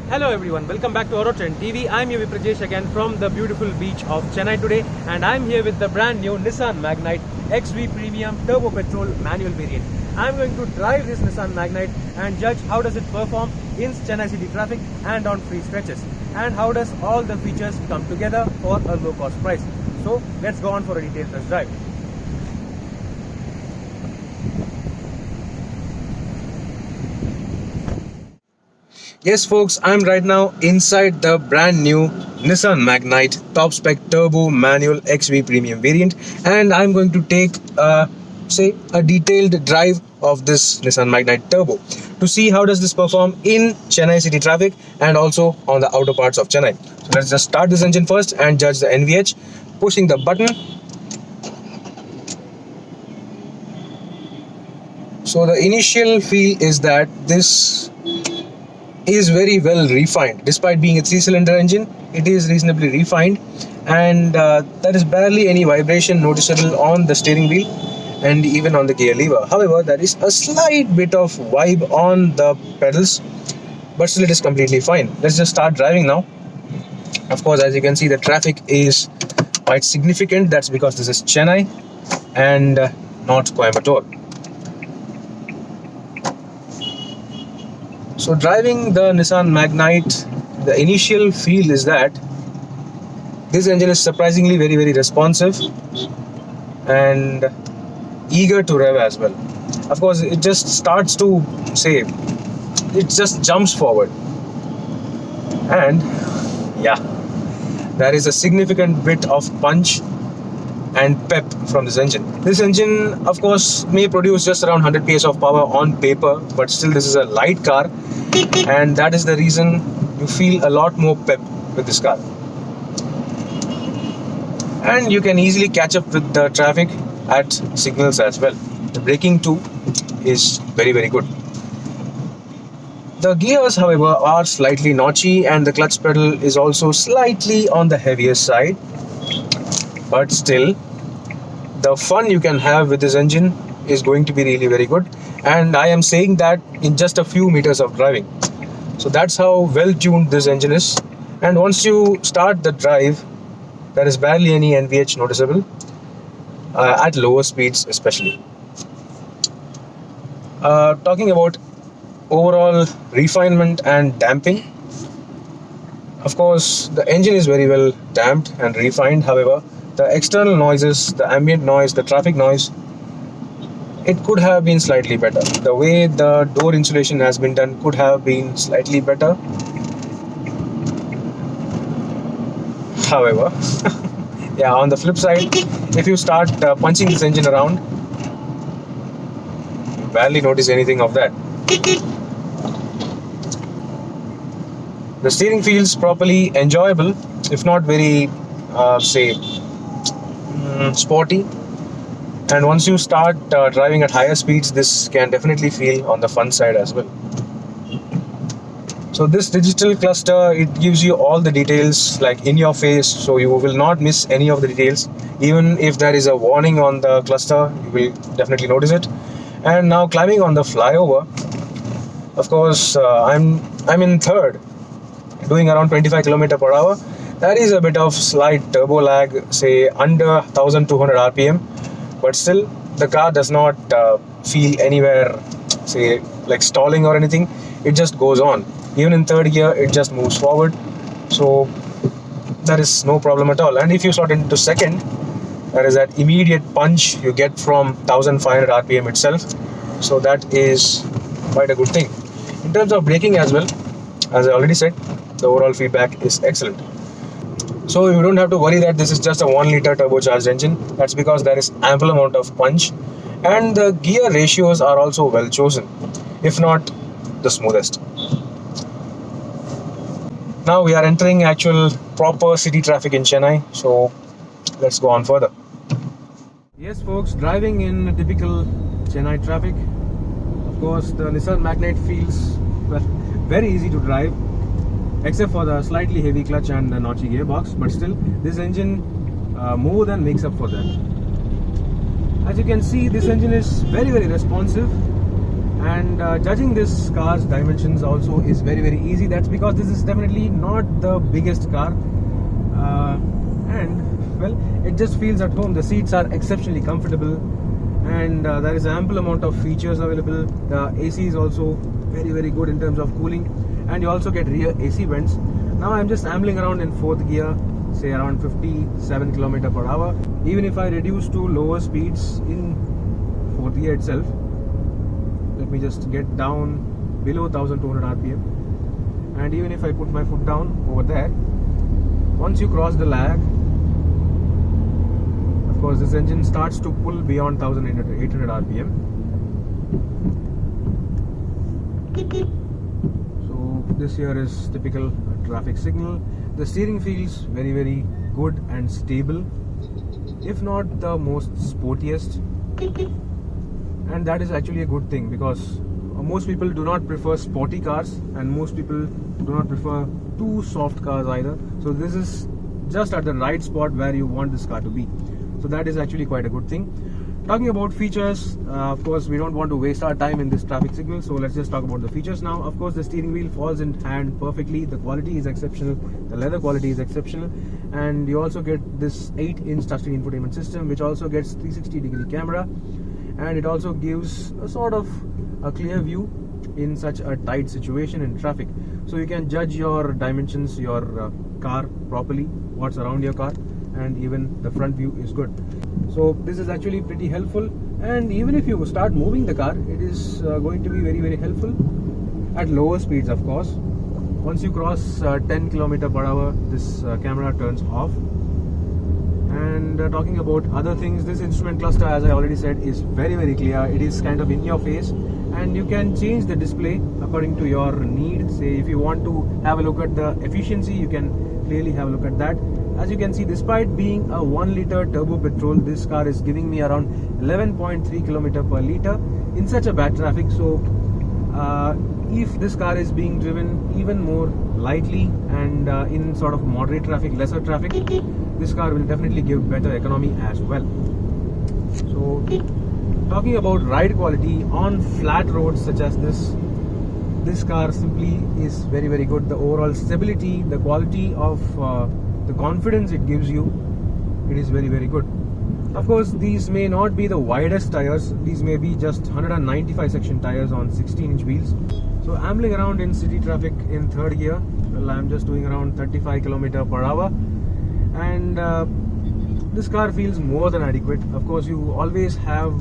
Hello everyone, welcome back to Autotrend TV. I'm UV Prajesh again from the beautiful beach of Chennai today, and I'm here with the brand new Nissan Magnite XV Premium Turbo Petrol manual variant. I'm going to drive this Nissan Magnite and judge how does it perform in Chennai city traffic and on free stretches, and how does all the features come together for a low cost price. So let's go on for a detailed test drive. Yes folks, I'm right now inside the brand new Nissan Magnite top spec turbo manual XV premium variant, and I'm going to take a detailed drive of this Nissan Magnite turbo to see how does this perform in Chennai city traffic and also on the outer parts of Chennai. So let's just start this engine first and judge the NVH, pushing the button. So the initial feel is that this is very well refined. Despite being a 3-cylinder engine, it is reasonably refined, and there is barely any vibration noticeable on the steering wheel and even on the gear lever. However, there is a slight bit of vibe on the pedals, but still it is completely fine. Let's just start driving now. Of course, as you can see, the traffic is quite significant. That's because this is Chennai and not Coimbatore. So driving the Nissan Magnite, the initial feel is that this engine is surprisingly very responsive and eager to rev as well. Of course, it just starts to it just jumps forward, and yeah, there is a significant bit of punch and pep from this engine. This engine, of course, may produce just around 100 PS of power on paper, but still this is a light car, and that is the reason you feel a lot more pep with this car. And you can easily catch up with the traffic at signals as well. The braking too is very good. The gears, however, are slightly notchy, and the clutch pedal is also slightly on the heavier side, but still the fun you can have with this engine is going to be really very good, and I am saying that in just a few meters of driving. So that's how well tuned this engine is, and once you start the drive, there is barely any NVH noticeable at lower speeds especially. Talking about overall refinement and damping, of course the engine is very well damped and refined. However, the external noises, the ambient noise, the traffic noise, it could have been slightly better. The way the door insulation has been done could have been slightly better. However, yeah, on the flip side, if you start punching this engine around, you barely notice anything of that. The steering feels properly enjoyable, if not very, sporty. And once you start driving at higher speeds, this can definitely feel on the fun side as well. So this digital cluster, it gives you all the details like in your face, so you will not miss any of the details. Even if there is a warning on the cluster, you will definitely notice it. And now climbing on the flyover, of course, I'm in third, doing around 25 km/h. There is a bit of slight turbo lag, say under 1200 RPM, but still the car does not feel anywhere, say, like stalling or anything. It just goes on. Even in third gear, it just moves forward. So there is no problem at all. And if you slot into second, there is that immediate punch you get from 1500 RPM itself. So that is quite a good thing. In terms of braking as well, as I already said, the overall feedback is excellent. So you don't have to worry that this is just a 1-liter turbocharged engine. That's because there is ample amount of punch, and the gear ratios are also well chosen, if not the smoothest. Now we are entering actual proper city traffic in Chennai, so let's go on further. Yes folks, driving in typical Chennai traffic, of course the Nissan Magnite feels very easy to drive, except for the slightly heavy clutch and the notchy gearbox, but still this engine more than makes up for that. As you can see, this engine is very responsive, And judging this car's dimensions also is very easy. That's because this is definitely not the biggest car, and well, it just feels at home. The seats are exceptionally comfortable, and there is ample amount of features available. The AC is also very good in terms of cooling, and you also get rear AC vents. Now I'm just ambling around in 4th gear, say around 57 km/h. Even if I reduce to lower speeds in 4th gear itself, let me just get down below 1200 rpm, and even if I put my foot down over there, once you cross the lag, of course this engine starts to pull beyond 1800 rpm. So this here is typical traffic signal. The steering feels very good and stable, if not the most sportiest, and that is actually a good thing, because most people do not prefer sporty cars, and most people do not prefer too soft cars either. So this is just at the right spot where you want this car to be. So that is actually quite a good thing. Talking about features, of course we don't want to waste our time in this traffic signal, so let's just talk about the features now. Of course the steering wheel falls in hand perfectly. The quality is exceptional, the leather quality is exceptional, and you also get this 8-inch touchscreen infotainment system, which also gets 360-degree camera, and it also gives a sort of a clear view in such a tight situation in traffic. So you can judge your dimensions, your car properly, what's around your car, and even the front view is good. So this is actually pretty helpful, and even if you start moving the car, it is going to be very helpful at lower speeds, of course. Once you cross 10 km/h, this camera turns off. And talking about other things, this instrument cluster, as I already said, is very clear. It is kind of in your face, and you can change the display according to your need. Say if you want to have a look at the efficiency, you can clearly have a look at that. As you can see, despite being a 1-liter turbo petrol, this car is giving me around 11.3 km/L in such a bad traffic. So if this car is being driven even more lightly and in sort of moderate traffic, lesser traffic, this car will definitely give better economy as well. So talking about ride quality on flat roads such as this car simply is very good. The overall stability, the quality of the confidence it gives you, it is very good. Of course, these may not be the widest tires. These may be just 195 section tires on 16-inch wheels. So ambling around in city traffic in 3rd gear, well, I'm just doing around 35 km/h, and this car feels more than adequate. Of course, you always have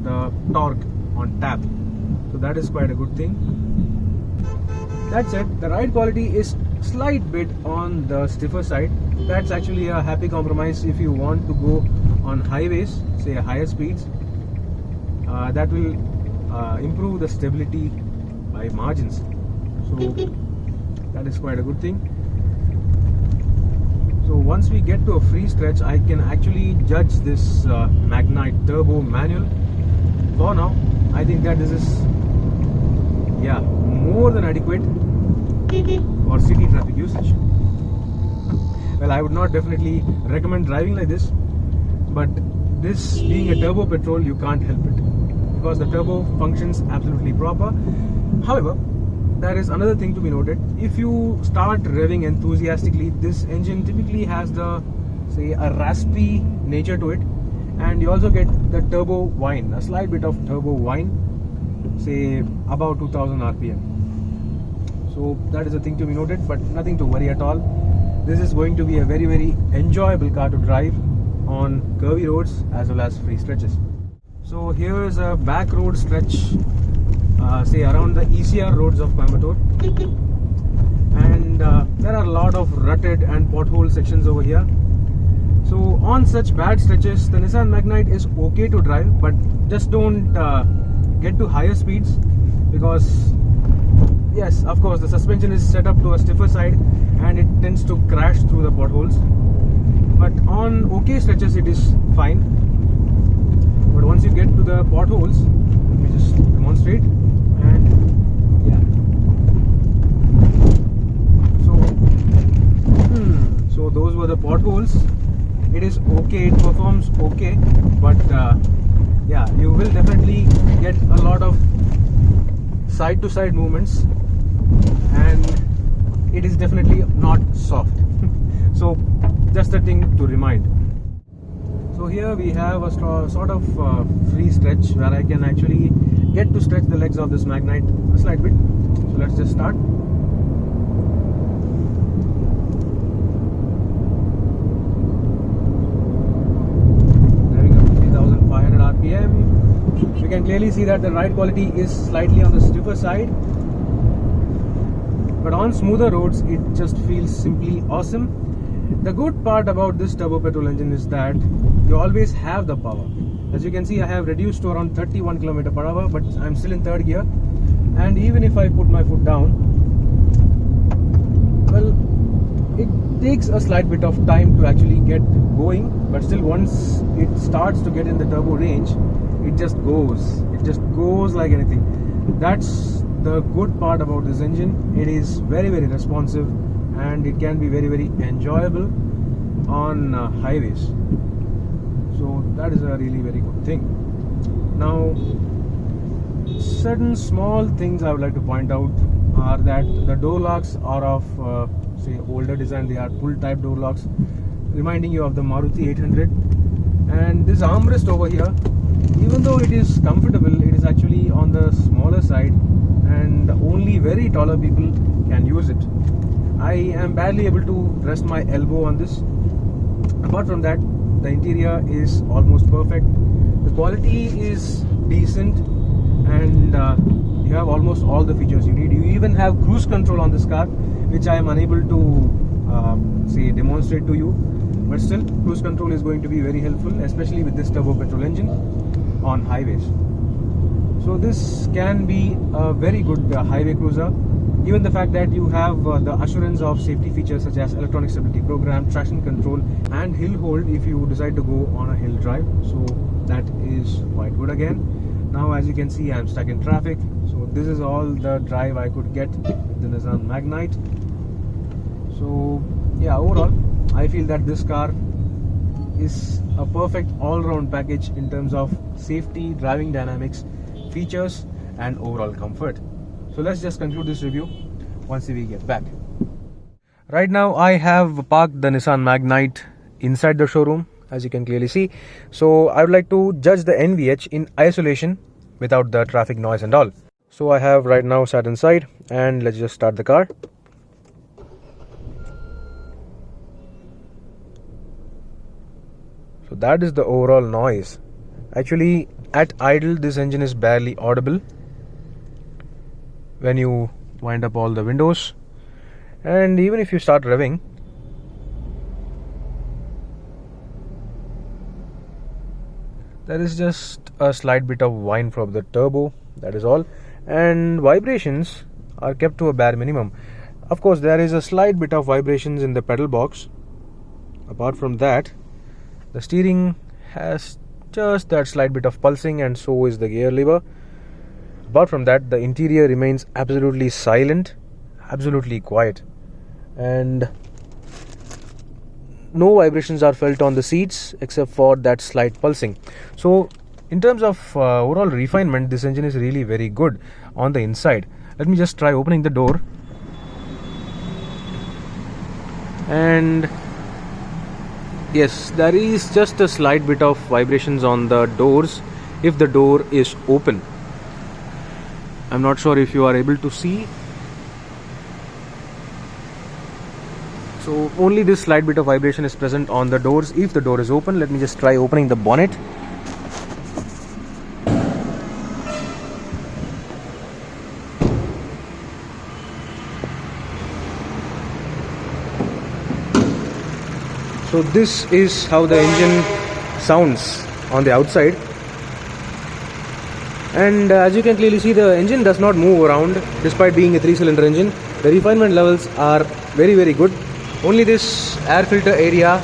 the torque on tap, so that is quite a good thing. That said, the ride quality is slight bit on the stiffer side. That's actually a happy compromise if you want to go on highways, say higher speeds. That will improve the stability by margins. So that is quite a good thing. So once we get to a free stretch, I can actually judge this Magnite Turbo manual. For now, I think that this is more than adequate for city traffic usage. Well, I would not definitely recommend driving like this, but this being a turbo petrol, you can't help it, because the turbo functions absolutely proper. However, there is another thing to be noted. If you start revving enthusiastically, this engine typically has the, say, a raspy nature to it, and you also get the turbo whine, a slight bit of turbo whine, say about 2000 rpm. So that is a thing to be noted, but nothing to worry at all. This is going to be a very enjoyable car to drive on curvy roads as well as free stretches. So here is a back road stretch, say around the ECR roads of Coimbatore, and there are a lot of rutted and pothole sections over here. So on such bad stretches, the Nissan Magnite is okay to drive, but just don't get to higher speeds, because yes, of course, the suspension is set up to a stiffer side and it tends to crash through the potholes. But on okay stretches, it is fine. But once you get to the potholes, let me just demonstrate. And yeah, so those were the potholes. It is okay, it performs okay, but yeah, you will definitely get a lot of side to side movements, and it is definitely not soft. So just a thing to remind. So here we have a sort of free stretch where I can actually get to stretch the legs of this Magnite a slight bit. So let's just start. Driving up to 3500 RPM. You can clearly see that the ride quality is slightly on the stiffer side, but on smoother roads it just feels simply awesome. The good part about this turbo petrol engine is that you always have the power. As you can see, I have reduced to around 31 km/h, but I'm still in third gear, and even if I put my foot down, well, it takes a slight bit of time to actually get going, but still once it starts to get in the turbo range, it just goes like anything. That's the good part about this engine. It is very, very responsive, and it can be very, very enjoyable on highways. So that is a really very good thing. Now, certain small things I would like to point out are that the door locks are of say older design. They are pull type door locks, reminding you of the Maruti 800. And this armrest over here, even though it is comfortable, it is actually on the smaller side, and only very taller people can use it. I am barely able to rest my elbow on this. Apart from that, the interior is almost perfect. The quality is decent, and you have almost all the features you need. You even have cruise control on this car, which I am unable to say demonstrate to you, but still cruise control is going to be very helpful, especially with this turbo petrol engine on highways. So this can be a very good highway cruiser. Even the fact that you have the assurance of safety features such as electronic stability program, traction control, and hill hold if you decide to go on a hill drive. So that is quite good again. Now, as you can see, I am stuck in traffic. So this is all the drive I could get with the Nissan Magnite. So yeah, overall, I feel that this car is a perfect all-round package in terms of safety, driving dynamics, features, and overall comfort. So let's just conclude this review once we get back. Right now I have parked the Nissan Magnite inside the showroom, as you can clearly see. So I would like to judge the NVH in isolation without the traffic noise and all. So I have right now sat inside, and let's just start the car. So that is the overall noise. Actually, at idle this engine is barely audible when you wind up all the windows, and even if you start revving, there is just a slight bit of whine from the turbo, that is all, and vibrations are kept to a bare minimum. Of course, there is a slight bit of vibrations in the pedal box. Apart from that, the steering has just that slight bit of pulsing, and so is the gear lever. Apart from that, the interior remains absolutely silent, absolutely quiet, and no vibrations are felt on the seats except for that slight pulsing. So in terms of overall refinement, this engine is really very good on the inside. Let me just try opening the door, and yes, there is just a slight bit of vibrations on the doors if the door is open. I'm not sure if you are able to see. So only this slight bit of vibration is present on the doors if the door is open. Let me just try opening the bonnet. So this is how the engine sounds on the outside. And as you can clearly see, the engine does not move around despite being a 3-cylinder engine. The refinement levels are very, very good. Only this air filter area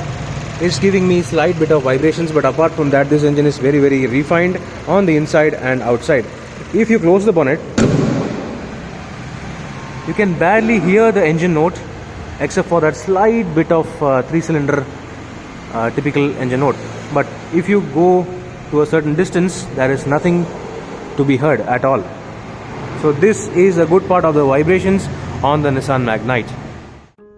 is giving me slight bit of vibrations, but apart from that, this engine is very, very refined on the inside and outside. If you close the bonnet, you can barely hear the engine note except for that slight bit of 3-cylinder typical engine note. But if you go to a certain distance, there is nothing to be heard at all. So this is a good part of the vibrations on the Nissan Magnite.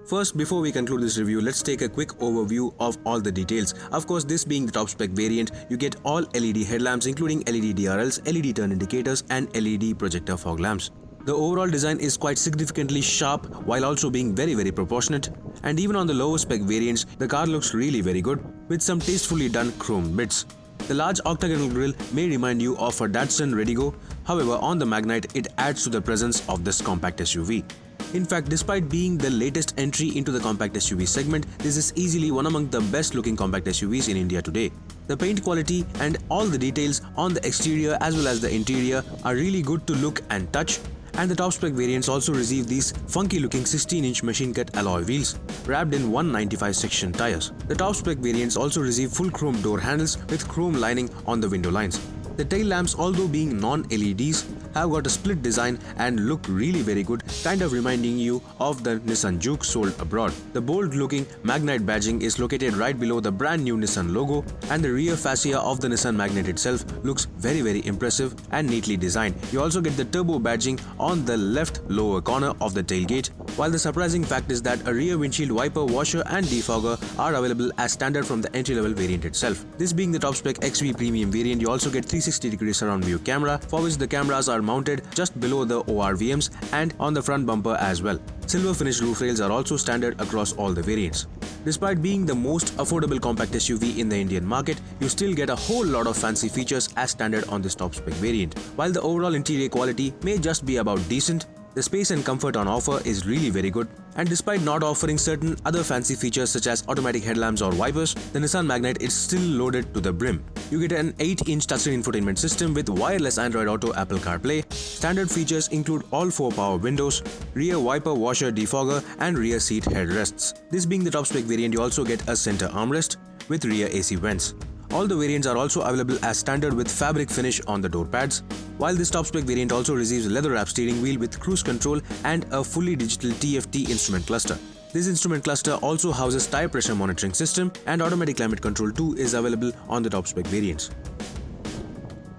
First, before we conclude this review, let's take a quick overview of all the details. Of course, this being the top spec variant, you get all LED headlamps including LED DRLs, LED turn indicators and LED projector fog lamps. The overall design is quite significantly sharp while also being very proportionate, and even on the lower spec variants, the car looks really very good with some tastefully done chrome bits. The large octagonal grille may remind you of a Datsun Redigo, however on the Magnite it adds to the presence of this compact SUV. In fact, despite being the latest entry into the compact SUV segment, this is easily one among the best looking compact SUVs in India today. The paint quality and all the details on the exterior as well as the interior are really good to look and touch, and the top spec variants also receive these funky looking 16-inch machine cut alloy wheels wrapped in 195 section tires. The top spec variants also receive full chrome door handles with chrome lining on the window lines. The tail lamps, although being non-LEDs, have got a split design and look really very good, kind of reminding you of the Nissan Juke sold abroad. The bold-looking Magnite badging is located right below the brand new Nissan logo, and the rear fascia of the Nissan Magnite itself looks very impressive and neatly designed. You also get the turbo badging on the left lower corner of the tailgate, while the surprising fact is that a rear windshield wiper, washer and defogger are available as standard from the entry-level variant itself. This being the top spec XV Premium variant, you also get 360-degree surround view camera, for which the cameras are mounted just below the ORVMs and on the front bumper as well. Silver finished roof rails are also standard across all the variants. Despite being the most affordable compact SUV in the Indian market, you still get a whole lot of fancy features as standard on this top spec variant. While the overall interior quality may just be about decent, the space and comfort on offer is really very good, and despite not offering certain other fancy features such as automatic headlamps or wipers, the Nissan Magnite is still loaded to the brim. You get an 8-inch touchscreen infotainment system with wireless Android Auto, Apple CarPlay. Standard features include all 4 power windows, rear wiper, washer, defogger and rear seat headrests. This being the top spec variant, you also get a center armrest with rear AC vents. All the variants are also available as standard with fabric finish on the door pads, while this top spec variant also receives a leather-wrapped steering wheel with cruise control and a fully digital TFT instrument cluster. This instrument cluster also houses tire pressure monitoring system, and automatic climate control too is available on the top spec variants.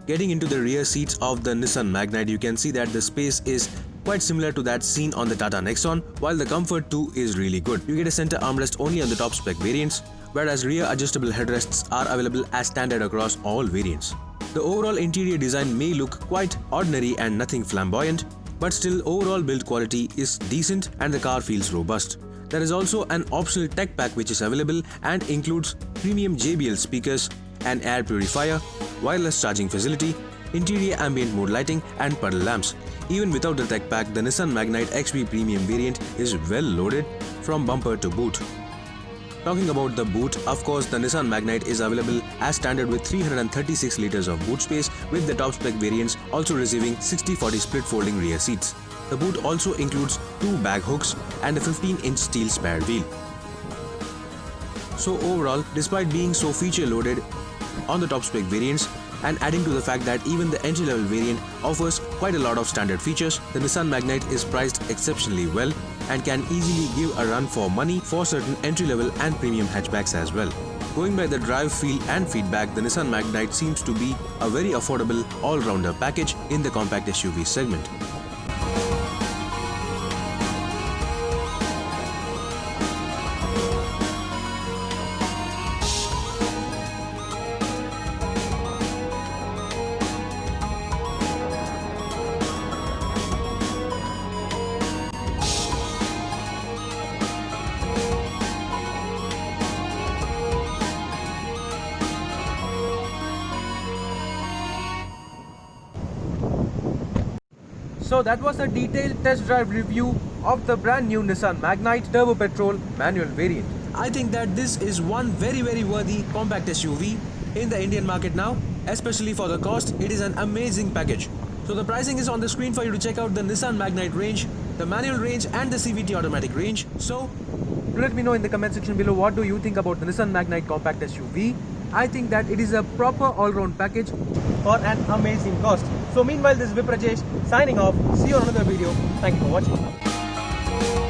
Getting into the rear seats of the Nissan Magnite, you can see that the space is quite similar to that seen on the Tata Nexon, while the comfort too is really good. You get a center armrest only on the top spec variants, whereas rear adjustable headrests are available as standard across all variants. The overall interior design may look quite ordinary and nothing flamboyant, but still overall build quality is decent and the car feels robust. There is also an optional tech pack which is available and includes premium JBL speakers, an air purifier, wireless charging facility, interior ambient mode lighting and puddle lamps. Even without the tech pack, the Nissan Magnite XV Premium variant is well loaded from bumper to boot. Talking about the boot, of course the Nissan Magnite is available as standard with 336 liters of boot space, with the top spec variants also receiving 60/40 split folding rear seats. The boot also includes 2 bag hooks and a 15-inch steel spare wheel. So overall, despite being so feature loaded on the top spec variants, and adding to the fact that even the entry-level variant offers quite a lot of standard features, the Nissan Magnite is priced exceptionally well and can easily give a run for money for certain entry-level and premium hatchbacks as well. Going by the drive, feel and feedback, the Nissan Magnite seems to be a very affordable all-rounder package in the compact SUV segment. So that was a detailed test drive review of the brand new Nissan Magnite Turbo Petrol manual variant. I think that this is one very worthy compact SUV in the Indian market now, especially for the cost. It is an amazing package. So the pricing is on the screen for you to check out the Nissan Magnite range, the manual range and the CVT automatic range. So let me know in the comment section below, what do you think about the Nissan Magnite compact SUV? I think that it is a proper all-round package for an amazing cost. So meanwhile, this is Viprajesh signing off. See you on another video. Thank you for watching.